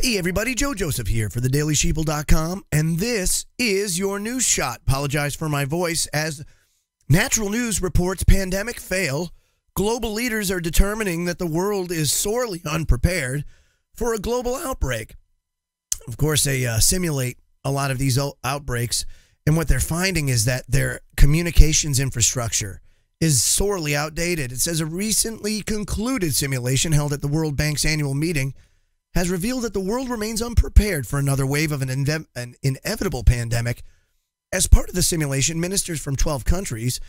Hey everybody, Joe Joseph here for thedailysheeple.com, and this is your news shot. Apologize for my voice. As Natural News reports pandemic fail, global leaders are determining that the world is sorely unprepared for a global outbreak. Of course, they simulate a lot of these outbreaks, and what they're finding is that their communications infrastructure is sorely outdated. It says a recently concluded simulation held at the World Bank's annual meeting has revealed that the world remains unprepared for another wave of an inevitable pandemic. As part of the simulation, ministers from 12 countries,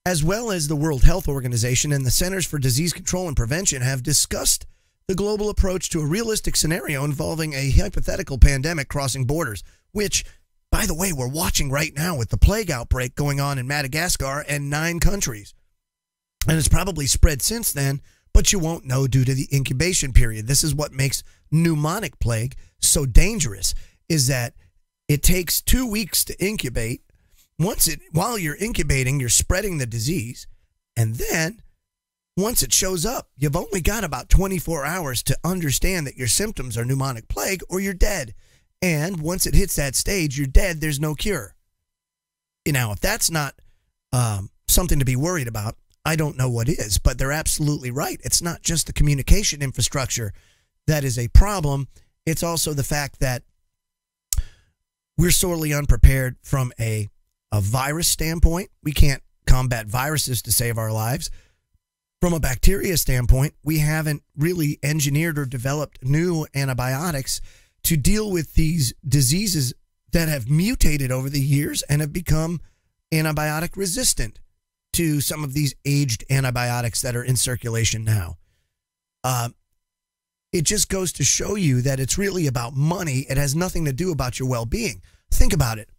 as well as the World Health Organization and the Centers for Disease Control and Prevention, have discussed the global approach to a realistic scenario involving a hypothetical pandemic crossing borders, which, by the way, we're watching right now with the plague outbreak going on in Madagascar and 9 countries. And it's probably spread since then, but you won't know due to the incubation period. This is what makes pneumonic plague so dangerous, is that it takes 2 weeks to incubate. While you're incubating, you're spreading the disease. And then once it shows up, you've only got about 24 hours to understand that your symptoms are pneumonic plague or you're dead. And once it hits that stage, you're dead. There's no cure. If that's not something to be worried about, I don't know what is, but they're absolutely right. It's not just the communication infrastructure that is a problem. It's also the fact that we're sorely unprepared from a virus standpoint. We can't combat viruses to save our lives. From a bacteria standpoint, we haven't really engineered or developed new antibiotics to deal with these diseases that have mutated over the years and have become antibiotic resistant to some of these aged antibiotics that are in circulation now. It just goes to show you that it's really about money. It has nothing to do about your well-being. Think about it.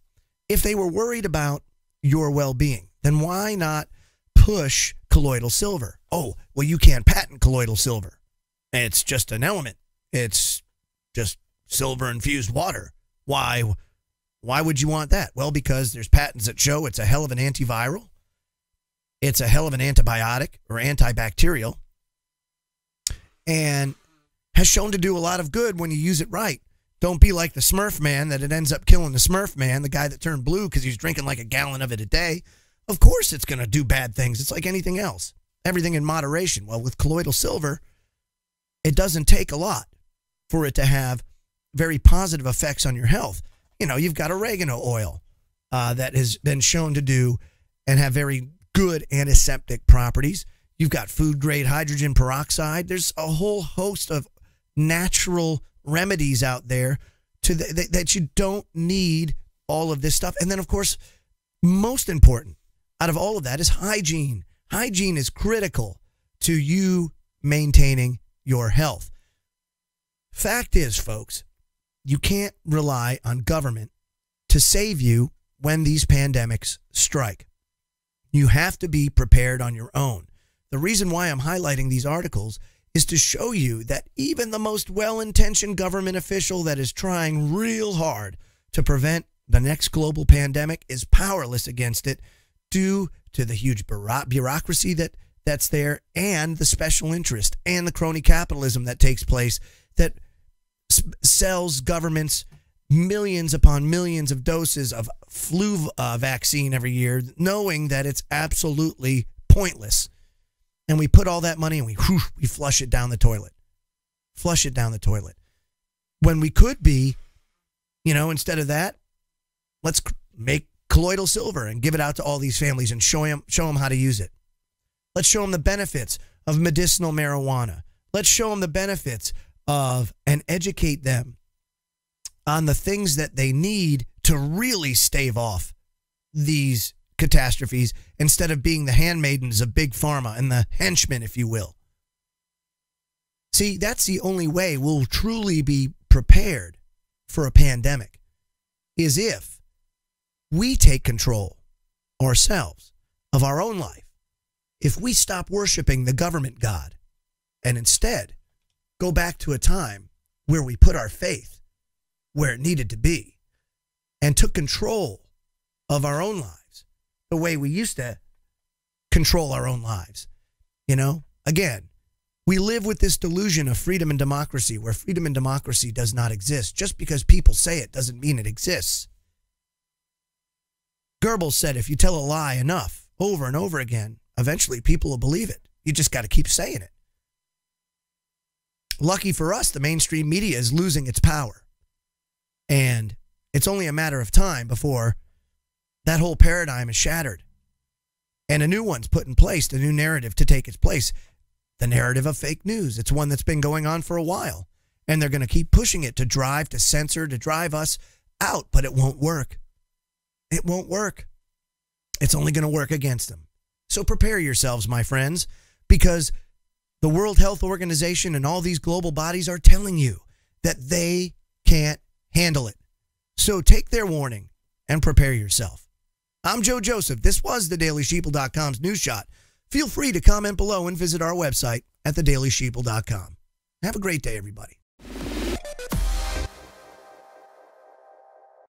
If they were worried about your well-being, then why not push colloidal silver? Oh, well, you can't patent colloidal silver. It's just an element. It's just silver-infused water. Why would you want that? Well, because there's patents that show it's a hell of an antiviral. It's a hell of an antibiotic or antibacterial, and has shown to do a lot of good when you use it right. Don't be like the Smurf man, that it ends up killing the Smurf man, the guy that turned blue because he's drinking like a gallon of it a day. Of course it's going to do bad things. It's like anything else. Everything in moderation. Well, with colloidal silver, it doesn't take a lot for it to have very positive effects on your health. You've got oregano oil that has been shown to do and have very good antiseptic properties. You've got food-grade hydrogen peroxide. There's a whole host of natural remedies out there that you don't need all of this stuff. And then, of course, most important out of all of that is hygiene. Hygiene is critical to you maintaining your health. Fact is, folks, you can't rely on government to save you when these pandemics strike. You have to be prepared on your own. The reason why I'm highlighting these articles is to show you that even the most well-intentioned government official that is trying real hard to prevent the next global pandemic is powerless against it due to the huge bureaucracy that's there, and the special interest and the crony capitalism that takes place that sells governments millions upon millions of doses of flu vaccine every year, knowing that it's absolutely pointless. And we put all that money and we flush it down the toilet. Flush it down the toilet. When we could be, instead of that, let's make colloidal silver and give it out to all these families and show them how to use it. Let's show them the benefits of medicinal marijuana. Let's show them the benefits of, and educate them on the things that they need to really stave off these catastrophes, instead of being the handmaidens of big pharma and the henchmen, if you will. See, that's the only way we'll truly be prepared for a pandemic, is if we take control ourselves of our own life. If we stop worshiping the government god and instead go back to a time where we put our faith where it needed to be and took control of our own lives the way we used to control our own lives. Again, We live with this delusion of freedom and democracy, where freedom and democracy does not exist. Just because people say it doesn't mean it exists. Goebbels said if you tell a lie enough, over and over again, eventually people will believe it. You just got to keep saying it. Lucky for us, the mainstream media is losing its power. And it's only a matter of time before that whole paradigm is shattered and a new one's put in place, the new narrative to take its place. The narrative of fake news. It's one that's been going on for a while. And they're going to keep pushing it to censor, to drive us out. But it won't work. It won't work. It's only going to work against them. So prepare yourselves, my friends, because the World Health Organization and all these global bodies are telling you that they can't handle it. So take their warning and prepare yourself. I'm Joe Joseph. This was thedailysheeple.com's News Shot. Feel free to comment below and visit our website at thedailysheeple.com. Have a great day, everybody.